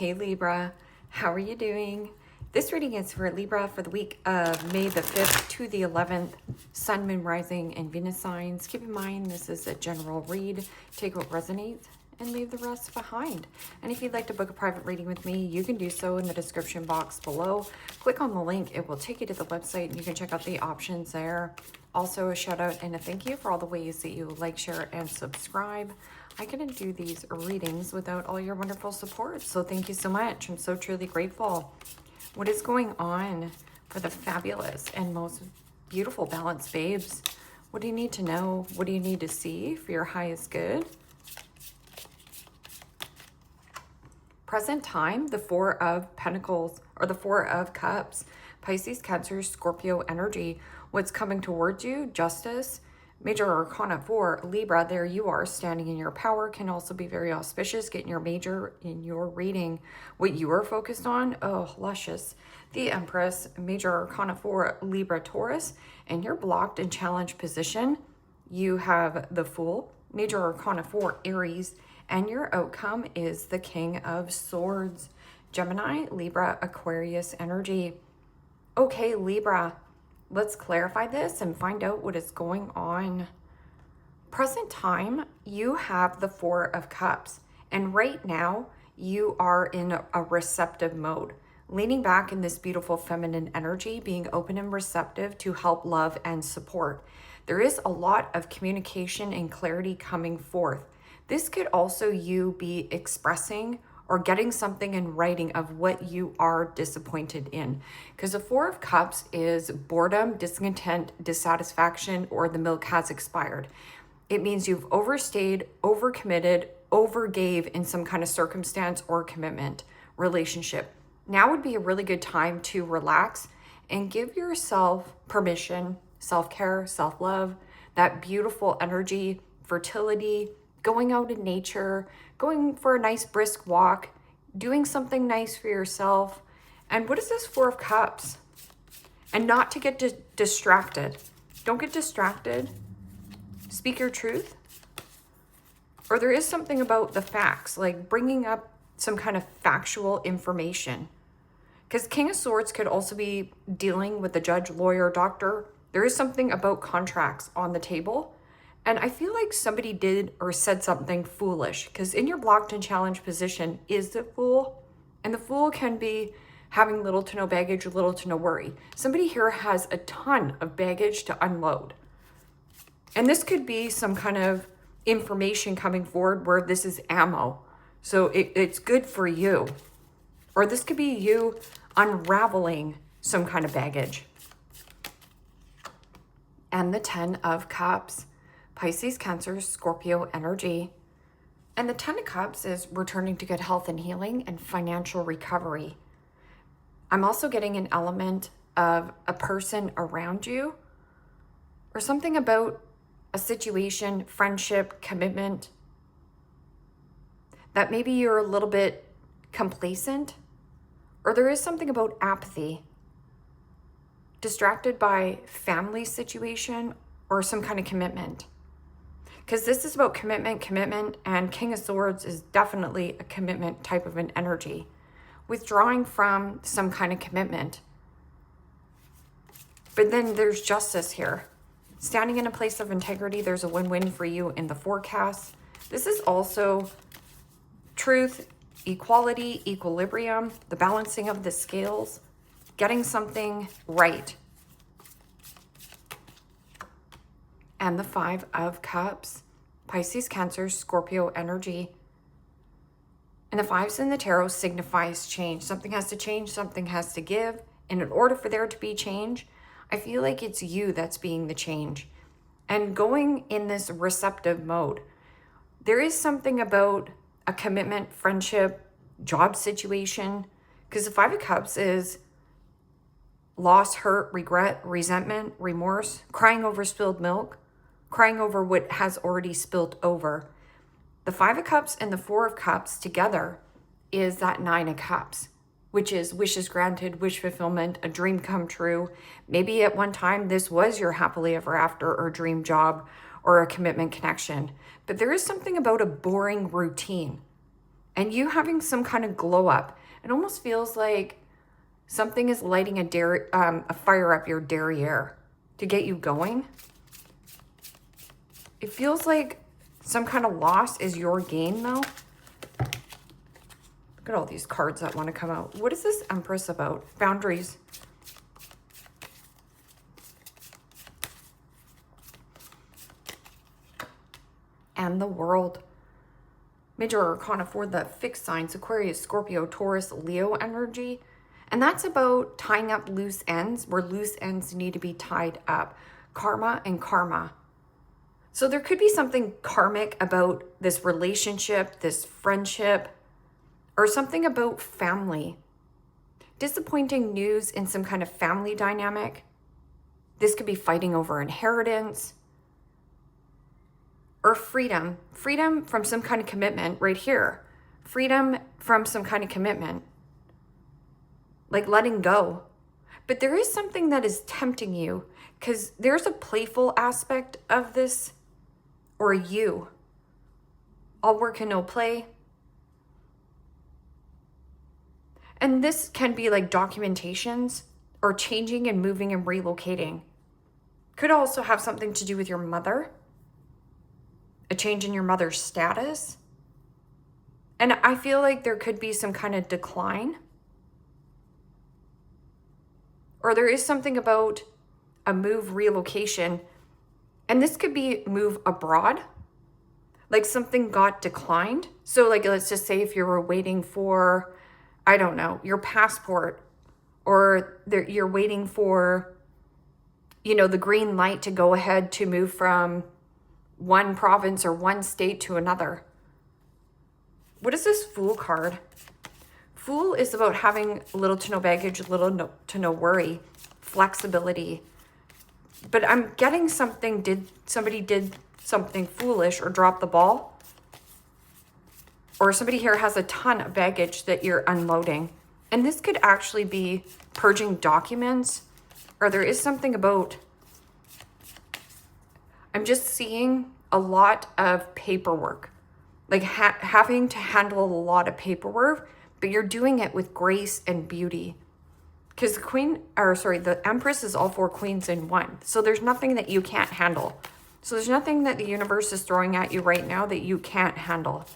Hey Libra, how are you doing? This reading is for Libra for the week of May the 5th to the 11th, Sun, Moon, Rising, and Venus signs. Keep in mind this is a general read. Take what resonates and leave the rest behind. And if you'd like to book a private reading with me, you can do so in the description box below. Click on the link. It will take you to the website and you can check out the options there. Also, a shout out and a thank you for all the ways that you like, share, and subscribe. I couldn't do these readings without all your wonderful support, so thank you so much. I'm so truly grateful. What is going on for the fabulous and most beautiful balanced babes? What do you need to know? What do you need to see for your highest good? Present time, the Four of Pentacles or the Four of Cups, Pisces, Cancer, Scorpio energy. What's coming towards you? Justice. Major Arcana 4, Libra, there you are standing in your power, can also be very auspicious. Getting your major in your reading. What you are focused on? Oh, luscious. The Empress, Major Arcana 4, Libra, Taurus, and you're blocked in challenge position. You have the Fool, Major Arcana 4, Aries, and your outcome is the King of Swords. Gemini, Libra, Aquarius energy. Okay, Libra. Let's clarify this and find out what is going on. Present time, you have the Four of Cups. And right now, you are in a receptive mode. Leaning back in this beautiful feminine energy, being open and receptive to help, love, and support. There is a lot of communication and clarity coming forth. This could also you be expressing or getting something in writing of what you are disappointed in. Because the Four of Cups is boredom, discontent, dissatisfaction, or the milk has expired. It means you've overstayed, overcommitted, overgave in some kind of circumstance or commitment, relationship. Now would be a really good time to relax and give yourself permission, self-care, self-love, that beautiful energy, fertility, going out in nature, going for a nice brisk walk, doing something nice for yourself. And what is this Four of Cups? And not to get distracted. Don't get distracted. Speak your truth. Or there is something about the facts, like bringing up some kind of factual information. Because King of Swords could also be dealing with the judge, lawyer, doctor. There is something about contracts on the table. And I feel like somebody did or said something foolish, because in your blocked and challenged position is the Fool. And the Fool can be having little to no baggage, little to no worry. Somebody here has a ton of baggage to unload. And this could be some kind of information coming forward where this is ammo. So it's good for you. Or this could be you unraveling some kind of baggage. And the Ten of Cups. Pisces, Cancer, Scorpio energy. And the Ten of Cups is returning to good health and healing and financial recovery. I'm also getting an element of a person around you or something about a situation, friendship, commitment, that maybe you're a little bit complacent, or there is something about apathy, distracted by family situation or some kind of commitment. Because this is about commitment, and King of Swords is definitely a commitment type of an energy. Withdrawing from some kind of commitment. But then there's justice here. Standing in a place of integrity, there's a win-win for you in the forecast. This is also truth, equality, equilibrium, the balancing of the scales, getting something right. And the Five of Cups, Pisces, Cancer, Scorpio energy. And the fives in the tarot signifies change. Something has to change, something has to give. And in order for there to be change, I feel like it's you that's being the change. And going in this receptive mode, there is something about a commitment, friendship, job situation. Because the Five of Cups is loss, hurt, regret, resentment, remorse, crying over spilled milk, crying over what has already spilled over. The Five of Cups and the Four of Cups together is that Nine of Cups, which is wishes granted, wish fulfillment, a dream come true. Maybe at one time this was your happily ever after or dream job or a commitment connection. But there is something about a boring routine. and you having some kind of glow up. It almost feels like something is lighting a fire up your derriere to get you going. It feels like some kind of loss is your gain, though. Look at all these cards that want to come out. What is this Empress about? Boundaries. And the World. Major Arcana for the fixed signs, Aquarius, Scorpio, Taurus, Leo energy. And that's about tying up loose ends where loose ends need to be tied up. Karma and karma. So there could be something karmic about this relationship, this friendship, or something about family. Disappointing news in some kind of family dynamic. This could be fighting over inheritance. Or freedom. Freedom from some kind of commitment right here. Freedom from some kind of commitment. Like letting go. But there is something that is tempting you because there's a playful aspect of this, or you. All work and no play. And this can be like documentations or changing and moving and relocating. Could also have something to do with your mother. A change in your mother's status. And I feel like there could be some kind of decline. Or there is something about a move, relocation. And this could be move abroad. Like something got declined. So like, let's just say if you were waiting for, I don't know, your passport, or you're waiting for, you know, the green light to go ahead to move from one province or one state to another. What is this Fool card? Fool is about having little to no baggage, little to no worry, flexibility. But I'm getting something, somebody did something foolish or dropped the ball. Or somebody here has a ton of baggage that you're unloading. And this could actually be purging documents, or there is something about, I'm just seeing a lot of paperwork, like having to handle a lot of paperwork, but you're doing it with grace and beauty. Because the Empress is all four queens in one. So there's nothing that you can't handle. So there's nothing that the universe is throwing at you right now that you can't handle.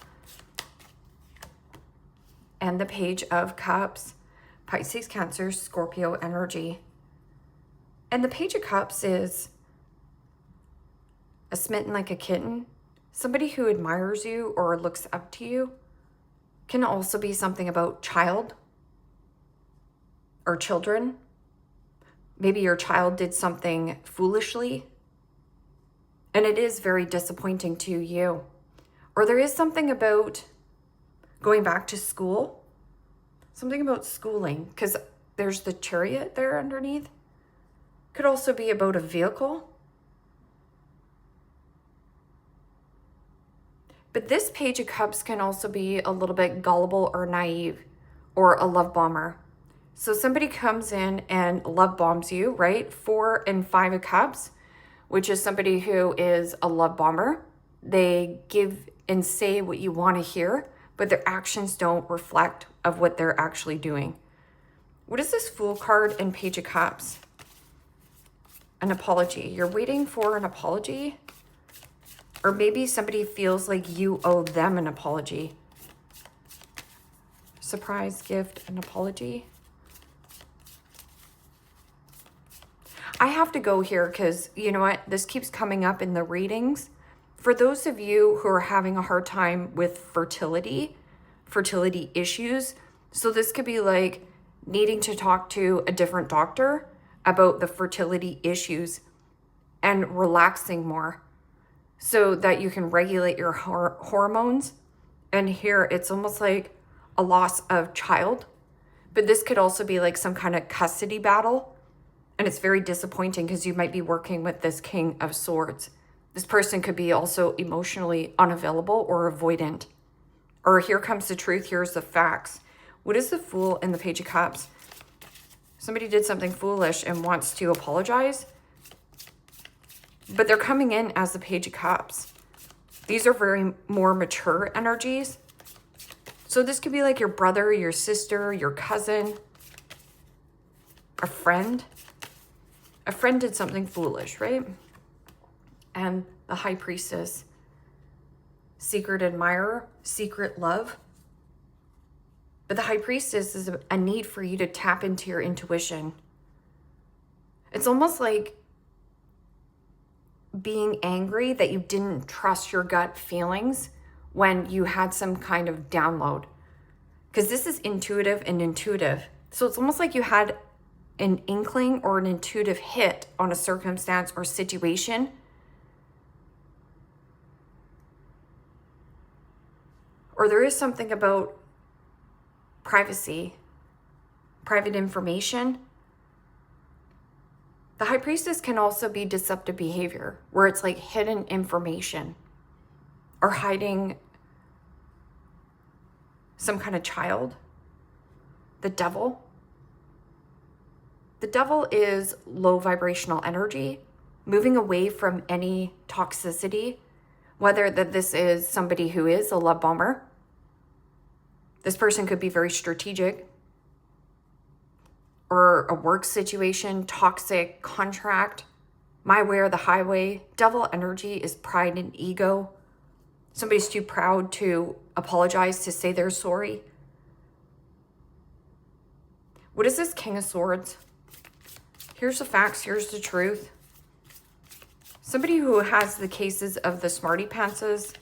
And the Page of Cups, Pisces, Cancer, Scorpio energy. And the Page of Cups is a smitten like a kitten. Somebody who admires you or looks up to you. Can also be something about child or children. Maybe your child did something foolishly, and it is very disappointing to you. Or there is something about going back to school, something about schooling, because there's the Chariot there underneath. Could also be about a vehicle. But this Page of Cups can also be a little bit gullible or naive, or a love bomber. So somebody comes in and love bombs you, right? 4 and 5 of Cups, which is somebody who is a love bomber. They give and say what you want to hear, but their actions don't reflect of what they're actually doing. What is this Fool card and Page of Cups? An apology. You're waiting for an apology. Or maybe somebody feels like you owe them an apology. Surprise gift, an apology. I have to go here because, you know what, this keeps coming up in the readings. For those of you who are having a hard time with fertility issues, so this could be like needing to talk to a different doctor about the fertility issues and relaxing more so that you can regulate your hormones. And here it's almost like a loss of child, but this could also be like some kind of custody battle. And it's very disappointing because you might be working with this King of Swords. This person could be also emotionally unavailable or avoidant. Or here comes the truth, here's the facts. What is the Fool and the Page of Cups? Somebody did something foolish and wants to apologize, but they're coming in as the Page of Cups. These are very more mature energies. So this could be like your brother, your sister, your cousin, a friend. A friend did something foolish, right? And the High Priestess, secret admirer, secret love. But the High Priestess is a need for you to tap into your intuition. It's almost like being angry that you didn't trust your gut feelings when you had some kind of download. Because this is intuitive and intuitive. So it's almost like you had an inkling or an intuitive hit on a circumstance or situation. Or there is something about privacy, private information. The High Priestess can also be deceptive behavior, where it's like hidden information or hiding some kind of child. The devil. The devil is low vibrational energy, moving away from any toxicity, whether that this is somebody who is a love bomber. This person could be very strategic, or a work situation, toxic contract, my way or the highway. Devil energy is pride and ego. Somebody's too proud to apologize, to say they're sorry. What is this King of Swords? Here's the facts, here's the truth. Somebody who has the cases of the smarty pantses.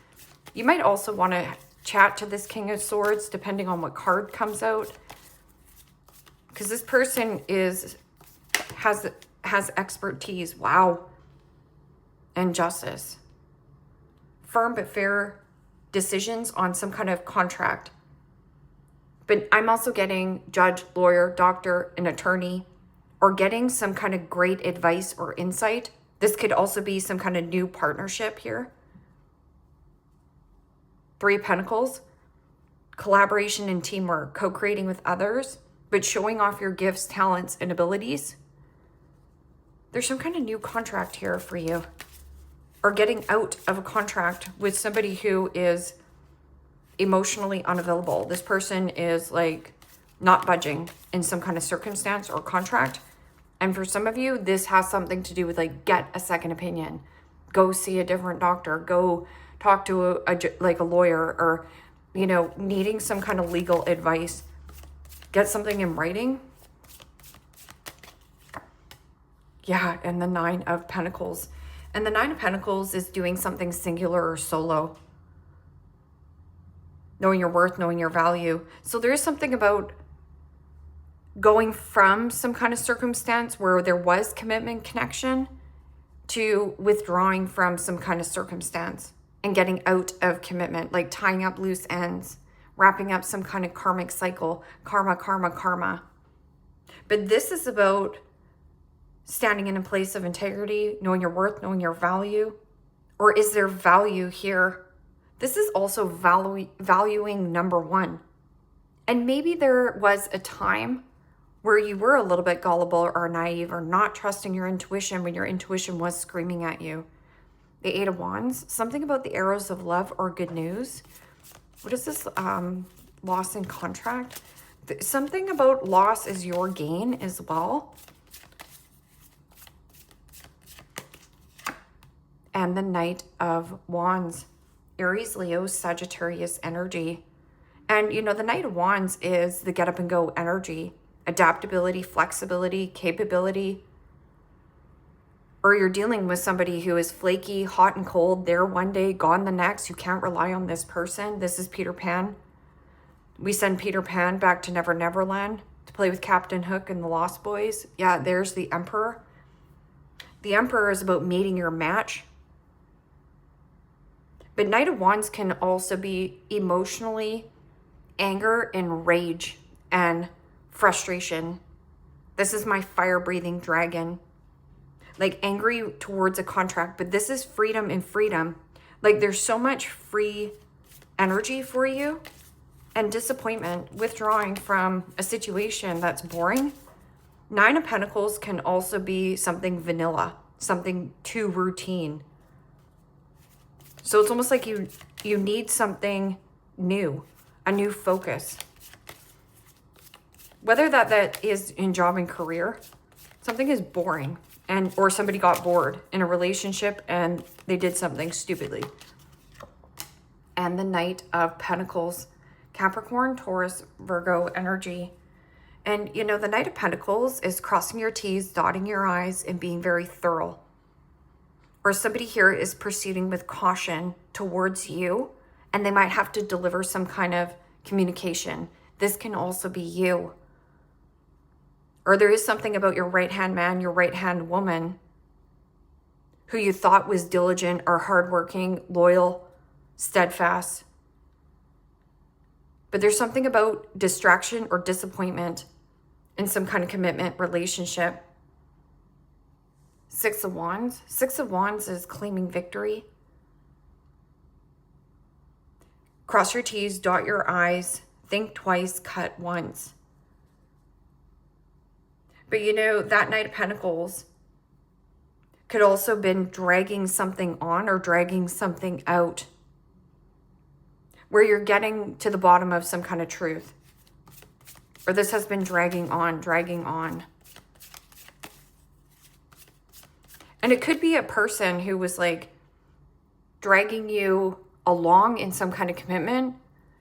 You might also want to chat to this King of Swords, depending on what card comes out. Because this person has expertise, wow, and justice. Firm but fair decisions on some kind of contract. But I'm also getting judge, lawyer, doctor, an attorney, or getting some kind of great advice or insight. This could also be some kind of new partnership here. 3 of Pentacles, collaboration and teamwork, co-creating with others, but showing off your gifts, talents, and abilities. There's some kind of new contract here for you. Or getting out of a contract with somebody who is emotionally unavailable. This person is like not budging in some kind of circumstance or contract. And for some of you, this has something to do with like, get a second opinion. Go see a different doctor. Go talk to a lawyer, or, you know, needing some kind of legal advice. Get something in writing. Yeah, and the 9 of Pentacles. And the 9 of Pentacles is doing something singular or solo. Knowing your worth, knowing your value. So there is something about going from some kind of circumstance where there was commitment, connection, to withdrawing from some kind of circumstance and getting out of commitment, like tying up loose ends, wrapping up some kind of karmic cycle, karma, karma, karma. But this is about standing in a place of integrity, knowing your worth, knowing your value. Or is there value here? This is also valuing number 1. And maybe there was a time where you were a little bit gullible or naive or not trusting your intuition when your intuition was screaming at you. The 8 of Wands, something about the arrows of love or good news. What is this? Loss in contract. Something about loss is your gain as well. And the Knight of Wands, Aries, Leo, Sagittarius energy. And, you know, the Knight of Wands is the get up and go energy, adaptability, flexibility, capability. Or you're dealing with somebody who is flaky, hot and cold, there one day, gone the next. You can't rely on this person. This is Peter Pan. We send Peter Pan back to Never Never Land to play with Captain Hook and the Lost Boys. Yeah, there's the Emperor. The Emperor is about meeting your match. But Knight of Wands can also be emotionally anger and rage and frustration. This is my fire-breathing dragon. Like angry towards a contract, but this is freedom and freedom. Like there's so much free energy for you, and disappointment, withdrawing from a situation that's boring. 9 of Pentacles can also be something vanilla, something too routine. So it's almost like you need something new, a new focus. Whether that is in job and career, something is boring, or somebody got bored in a relationship and they did something stupidly. And the Knight of Pentacles, Capricorn, Taurus, Virgo energy. And you know, the Knight of Pentacles is crossing your T's, dotting your I's, and being very thorough. Or somebody here is proceeding with caution towards you, and they might have to deliver some kind of communication. This can also be you. Or there is something about your right-hand man, your right-hand woman, who you thought was diligent or hardworking, loyal, steadfast. But there's something about distraction or disappointment in some kind of commitment relationship. Six of Wands. Six of Wands is claiming victory. Cross your T's, dot your I's, think twice, cut once. But you know, that Knight of Pentacles could also have been dragging something on or dragging something out, where you're getting to the bottom of some kind of truth. Or this has been dragging on, dragging on. And it could be a person who was like dragging you along in some kind of commitment.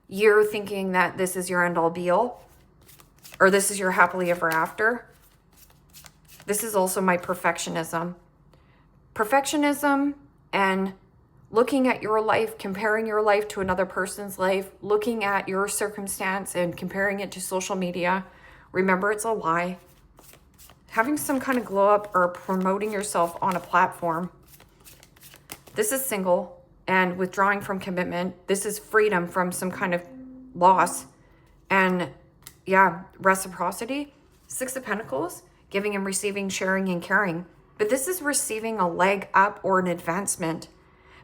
You're thinking that this is your end all be all, or this is your happily ever after. This is also my perfectionism. Perfectionism and looking at your life, comparing your life to another person's life, looking at your circumstance and comparing it to social media. Remember, it's a lie. Having some kind of glow up or promoting yourself on a platform. This is single and withdrawing from commitment. This is freedom from some kind of loss. And yeah, reciprocity. Six of Pentacles, giving and receiving, sharing and caring. But this is receiving a leg up or an advancement.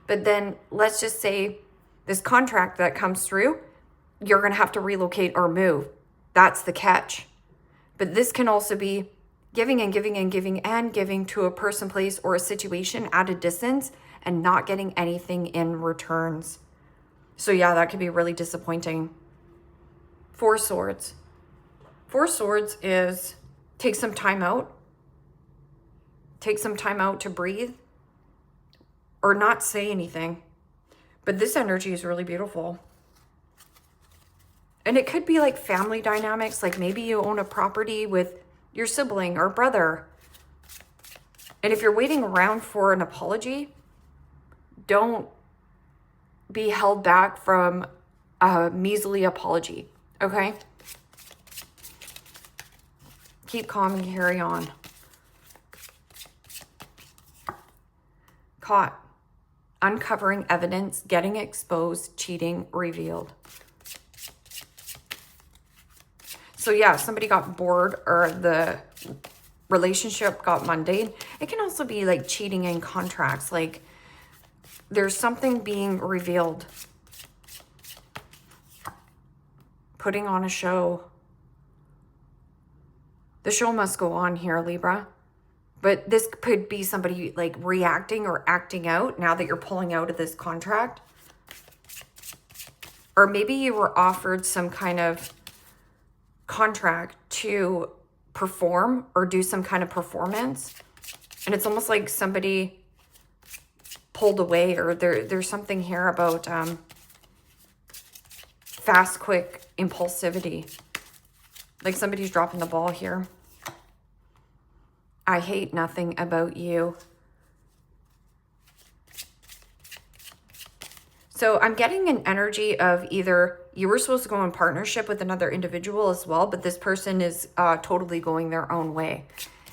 But then let's just say this contract that comes through, you're going to have to relocate or move. That's the catch. But this can also be giving and giving and giving and giving to a person, place, or a situation at a distance and not getting anything in returns. So yeah, that could be really disappointing. Four Swords. Four Swords is take some time out. Take some time out to breathe or not say anything. But this energy is really beautiful. And it could be like family dynamics, like maybe you own a property with your sibling or brother. And if you're waiting around for an apology, don't be held back from a measly apology, okay? Keep calm and carry on. Caught. Uncovering evidence, getting exposed, cheating, revealed. So yeah, somebody got bored or the relationship got mundane. It can also be like cheating in contracts. Like there's something being revealed. Putting on a show. The show must go on here, Libra. But this could be somebody like reacting or acting out now that you're pulling out of this contract. Or maybe you were offered some kind of contract to perform or do some kind of performance. And it's almost like somebody pulled away, or there's something here about fast, quick impulsivity. Like somebody's dropping the ball here. I hate nothing about you. So I'm getting an energy of either you were supposed to go in partnership with another individual as well, but this person is totally going their own way.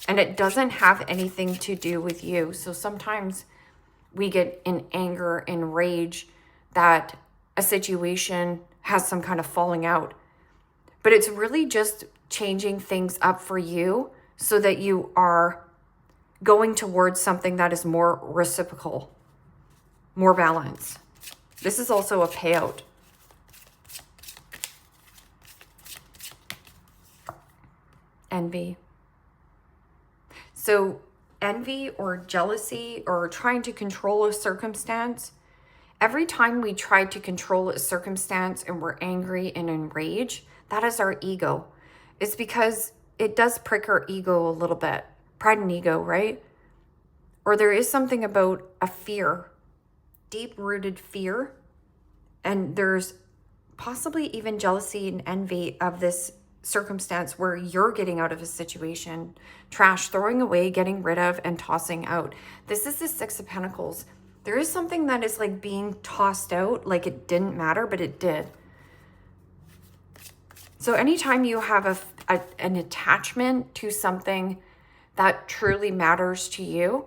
And it doesn't have anything to do with you. So sometimes we get in anger and rage that a situation has some kind of falling out. But it's really just changing things up for you so that you are going towards something that is more reciprocal, more balanced. This is also a payout. Envy. So envy or jealousy or trying to control a circumstance Every time we try to control a circumstance and we're angry and enraged, that is our ego. It's because it does prick our ego a little bit. Pride and ego, right? Or there is something about a fear, deep-rooted fear, and there's possibly even jealousy and envy of this circumstance where you're getting out of a situation, trash, throwing away, getting rid of, and tossing out. This is the Six of Pentacles. There is something that is like being tossed out, like it didn't matter, but it did. So anytime you have an attachment to something that truly matters to you,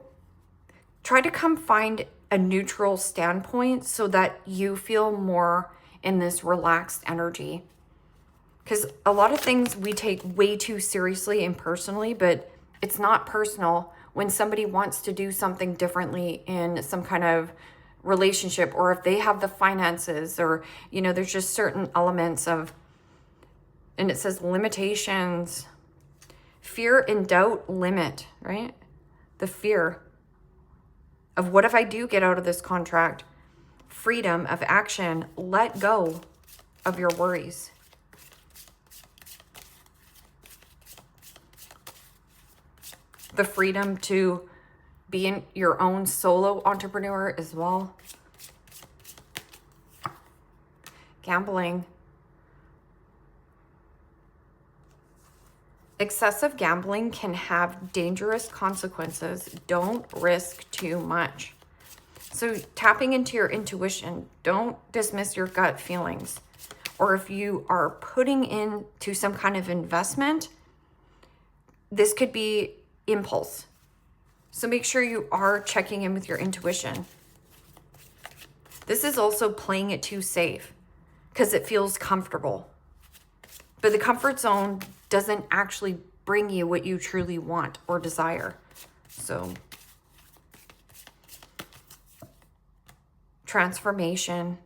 try to come find a neutral standpoint so that you feel more in this relaxed energy. Because a lot of things we take way too seriously and personally, but it's not personal when somebody wants to do something differently in some kind of relationship, or if they have the finances, or, you know, there's just certain elements of, and it says limitations, fear and doubt, limit, right? The fear of what if I do get out of this contract? Freedom of action, let go of your worries. The freedom to be in your own solo entrepreneur as well. Gambling. Excessive gambling can have dangerous consequences. Don't risk too much. So tapping into your intuition, don't dismiss your gut feelings. Or if you are putting into some kind of investment, this could be impulse. So make sure you are checking in with your intuition. This is also playing it too safe because it feels comfortable. But the comfort zone doesn't actually bring you what you truly want or desire. So transformation.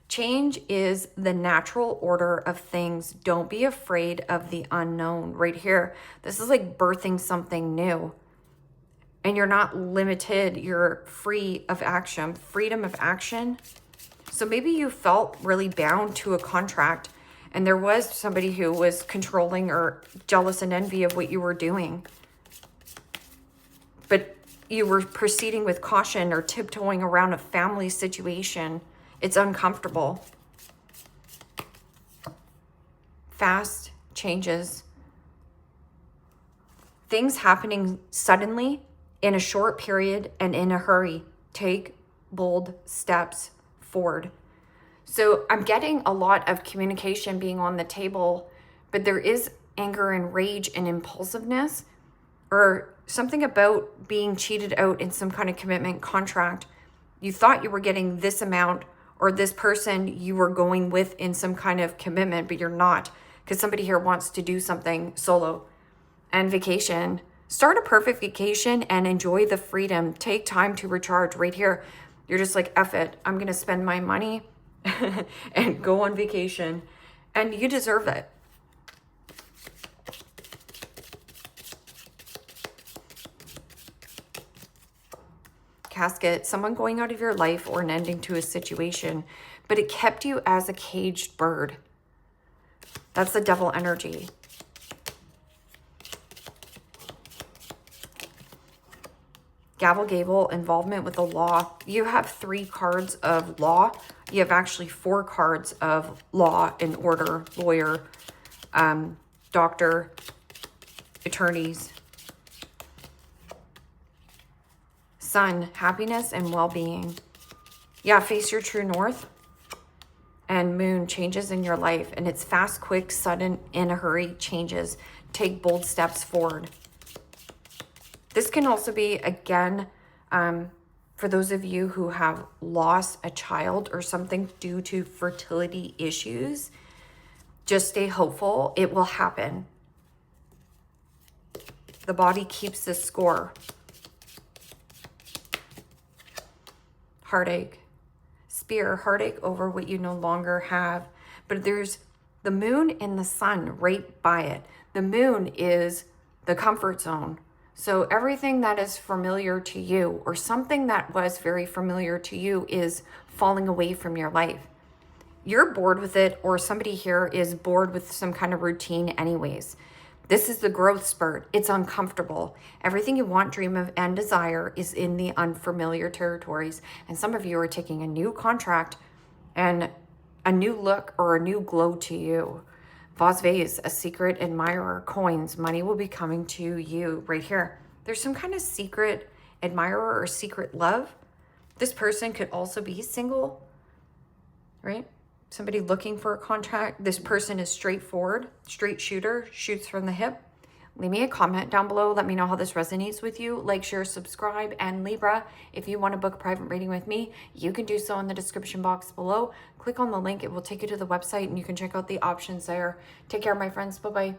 Change is the natural order of things. Don't be afraid of the unknown. Right here, this is like birthing something new. And you're not limited. You're free of action. Freedom of action. So maybe you felt really bound to a contract, and there was somebody who was controlling or jealous and envy of what you were doing. But you were proceeding with caution or tiptoeing around a family situation. It's uncomfortable. Fast changes. Things happening suddenly in a short period and in a hurry. Take bold steps forward. So I'm getting a lot of communication being on the table, but there is anger and rage and impulsiveness, or something about being cheated out in some kind of commitment contract. You thought you were getting this amount, or this person you were going with in some kind of commitment, but you're not, because somebody here wants to do something solo. And vacation. Start a perfect vacation and enjoy the freedom. Take time to recharge. Right here, you're just like, F it. I'm going to spend my money and go on vacation. And you deserve it. Casket, someone going out of your life or an ending to a situation, but it kept you as a caged bird. That's the devil energy. Gavel Gable, involvement with the law. You have 3 cards of law. You have actually 4 cards of law and order, lawyer, doctor, attorneys. Sun, happiness and well-being. Yeah, face your true north. And moon, changes in your life. And it's fast, quick, sudden, in a hurry changes. Take bold steps forward. This can also be, again, for those of you who have lost a child or something due to fertility issues, just stay hopeful. It will happen. The body keeps the score. Heartache. Spear, heartache over what you no longer have. But there's the moon and the sun right by it. The moon is the comfort zone. So everything that is familiar to you, or something that was very familiar to you, is falling away from your life. You're bored with it, or somebody here is bored with some kind of routine anyways. This is the growth spurt. It's uncomfortable. Everything you want, dream of, and desire is in the unfamiliar territories. And some of you are taking a new contract and a new look or a new glow to you. Vase vase, a secret admirer, coins, money will be coming to you right here. There's some kind of secret admirer or secret love. This person could also be single, right? Somebody looking for a contract. This person is straightforward, straight shooter, shoots from the hip. Leave me a comment down below. Let me know how this resonates with you. Like, share, subscribe, and Libra, if you want to book a private reading with me, you can do so in the description box below. Click on the link. It will take you to the website, and you can check out the options there. Take care, my friends. Bye-bye.